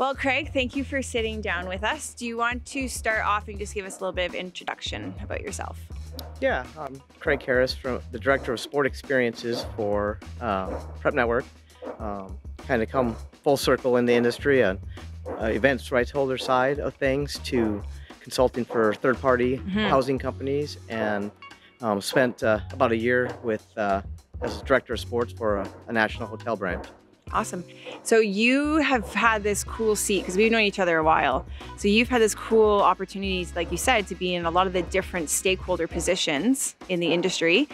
Well, Craig, thank you for sitting down with us. Do you want to start off and just give us a little bit of introduction about yourself? Yeah, I'm Craig Karus, from the Director of Sport Experiences for Prep Network. Kind of come full circle in the industry, events rights holder side of things, to consulting for third-party housing companies, and spent about a year with as Director of Sports for a national hotel brand. Awesome. So you have had this cool seat, because we've known each other a while. So you've had this cool opportunities, like you said, to be in a lot of the different stakeholder positions in the industry.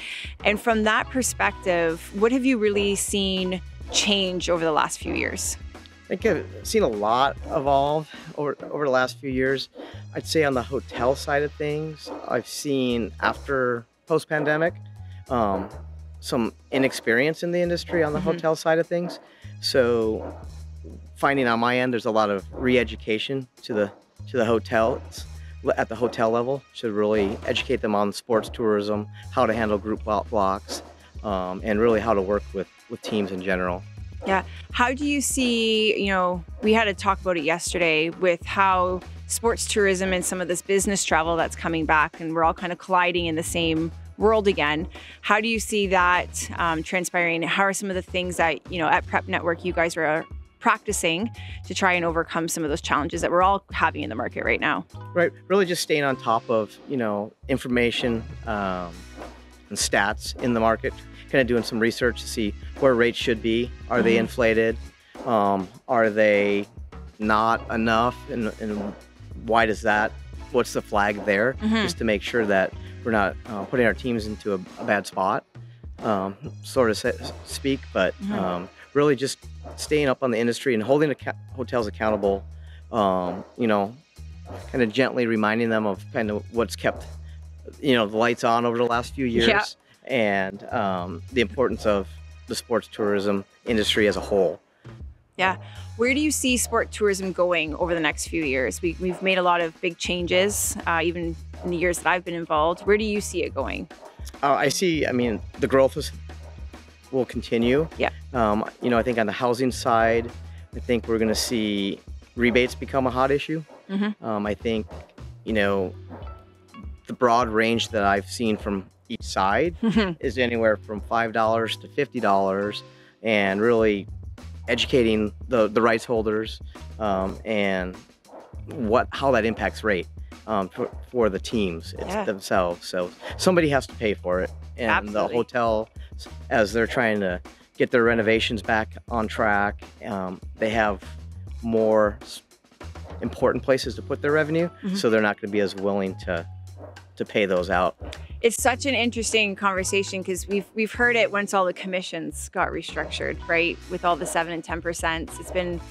And from that perspective, what have you really seen change over the last few years? I think I've seen a lot evolve over the last few years. I'd say on the hotel side of things, I've seen, after post-pandemic, some inexperience in the industry on the hotel side of things. So finding on my end, there's a lot of re-education to the hotels at the hotel level. Should really educate them on sports tourism, how to handle group blocks, and really how to work with teams in general. Yeah. How do you see, we had a talk about it yesterday with how sports tourism and some of this business travel that's coming back, and we're all kind of colliding in the same world again. How do you see that transpiring? How are some of the things that, at Prep Network, you guys are practicing to try and overcome some of those challenges that we're all having in the market right now? Right. Really just staying on top of, information and stats in the market, kind of doing some research to see where rates should be. Are they inflated? Are they not enough? And why does that? What's the flag there? Just to make sure that we're not putting our teams into a bad spot, sort of speak, but really just staying up on the industry and holding hotels accountable, kind of gently reminding them of kind of what's kept, the lights on over the last few years, and the importance of the sports tourism industry as a whole. Yeah. Where do you see sport tourism going over the next few years? We've made a lot of big changes, even in the years that I've been involved. Where do you see it going? I mean, the growth will continue. Yeah. I think on the housing side, I think we're going to see rebates become a hot issue. I think, the broad range that I've seen from each side is anywhere from $5 to $50, and really educating the rights holders and how that impacts rate for the teams themselves. So somebody has to pay for it, and Absolutely. The hotel, as they're trying to get their renovations back on track, they have more important places to put their revenue, so they're not going to be as willing to pay those out. It's such an interesting conversation, because we've heard it once all the commissions got restructured, right? With all the 7 and 10%. It's been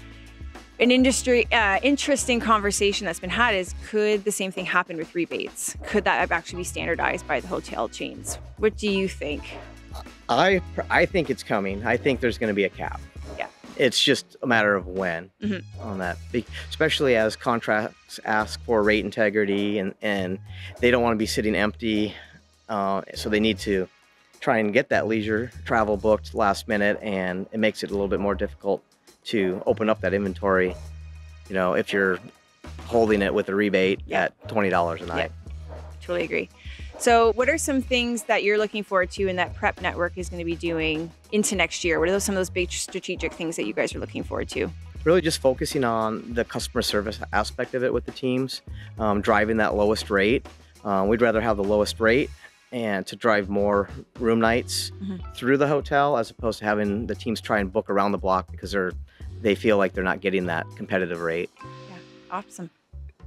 an interesting conversation that's been had, is could the same thing happen with rebates? Could that actually be standardized by the hotel chains? What do you think? I think it's coming. I think there's going to be a cap. Yeah. It's just a matter of when on that, especially as contracts ask for rate integrity, and they don't want to be sitting empty. So they need to try and get that leisure travel booked last minute, and it makes it a little bit more difficult to open up that inventory, if you're holding it with a rebate at $20 a night. Yeah, totally agree. So what are some things that you're looking forward to and that Prep Network is going to be doing into next year? What are some of those big strategic things that you guys are looking forward to? Really just focusing on the customer service aspect of it with the teams, driving that lowest rate. We'd rather have the lowest rate and to drive more room nights through the hotel, as opposed to having the teams try and book around the block because they feel like they're not getting that competitive rate. Yeah, awesome.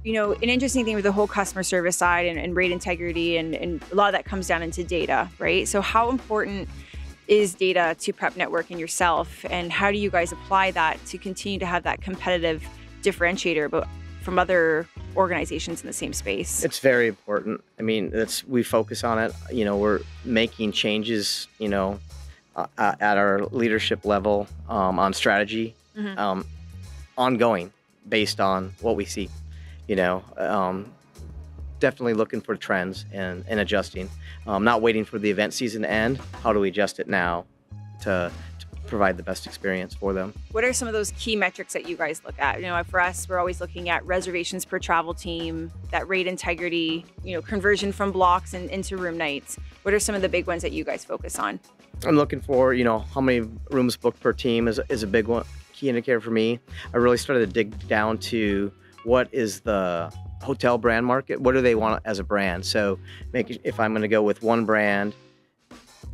An interesting thing with the whole customer service side and rate integrity, and a lot of that comes down into data, right? So how important is data to Prep Network and yourself, and how do you guys apply that to continue to have that competitive differentiator from other organizations in the same space? It's very important. I mean, we focus on it. We're making changes, at our leadership level, on strategy, ongoing, based on what we see. Definitely looking for trends and adjusting. Not waiting for the event season to end. How do we adjust it now to provide the best experience for them. What are some of those key metrics that you guys look at? You know, for us, we're always looking at reservations per travel team, that rate integrity, you know, conversion from blocks and into room nights. What are some of the big ones that you guys focus on? I'm looking for, you know, how many rooms booked per team is a big one, key indicator for me. I really started to dig down to what is the hotel brand market, what do they want as a brand? So if I'm going to go with one brand,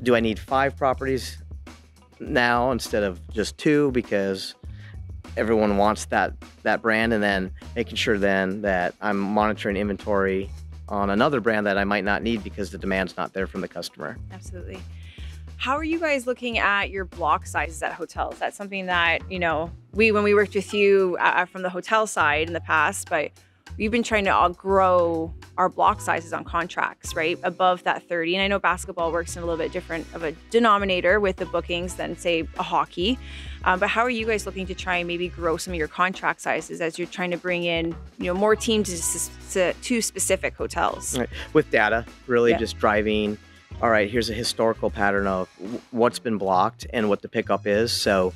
do I need 5 properties now instead of just 2, because everyone wants that brand, and then making sure then that I'm monitoring inventory on another brand that I might not need because the demand's not there from the customer. Absolutely. How are you guys looking at your block sizes at hotels? That's something that, you know, when we worked with you from the hotel side in the past, but we've been trying to outgrow our block sizes on contracts, right? Above that 30. And I know basketball works in a little bit different of a denominator with the bookings than, say, a hockey. But how are you guys looking to try and maybe grow some of your contract sizes as you're trying to bring in, you know, more teams to specific hotels? Right. With data, really just driving, all right, here's a historical pattern of what's been blocked and what the pickup is. So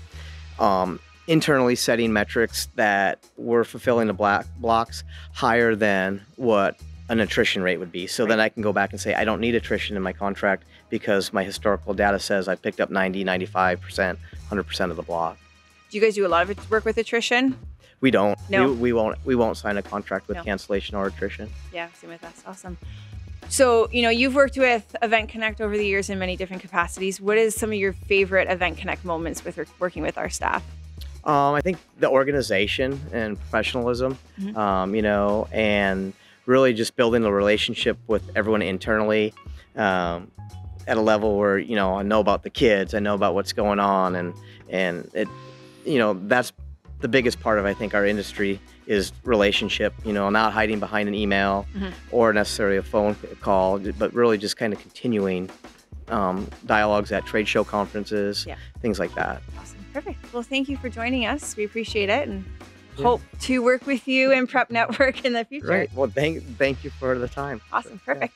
internally setting metrics that we're fulfilling the blocks higher than what an attrition rate would be. So then I can go back and say, I don't need attrition in my contract because my historical data says I picked up 90, 95%, 100% of the block. Do you guys do a lot of work with attrition? We don't. No. We won't sign a contract with cancellation or attrition. Yeah, same with us. Awesome. So, you know, you've worked with Event Connect over the years in many different capacities. What is some of your favorite Event Connect moments with working with our staff? I think the organization and professionalism, you know, and really just building a relationship with everyone internally at a level where, you know, I know about the kids, I know about what's going on, and it, you know, that's the biggest part of, I think, our industry is relationship, you know, not hiding behind an email or necessarily a phone call, but really just kind of continuing dialogues at trade show conferences, things like that. Awesome. Perfect. Well, thank you for joining us. We appreciate it, and hope to work with you and Prep Network in the future. Right. Well, thank you for the time. Awesome. Perfect.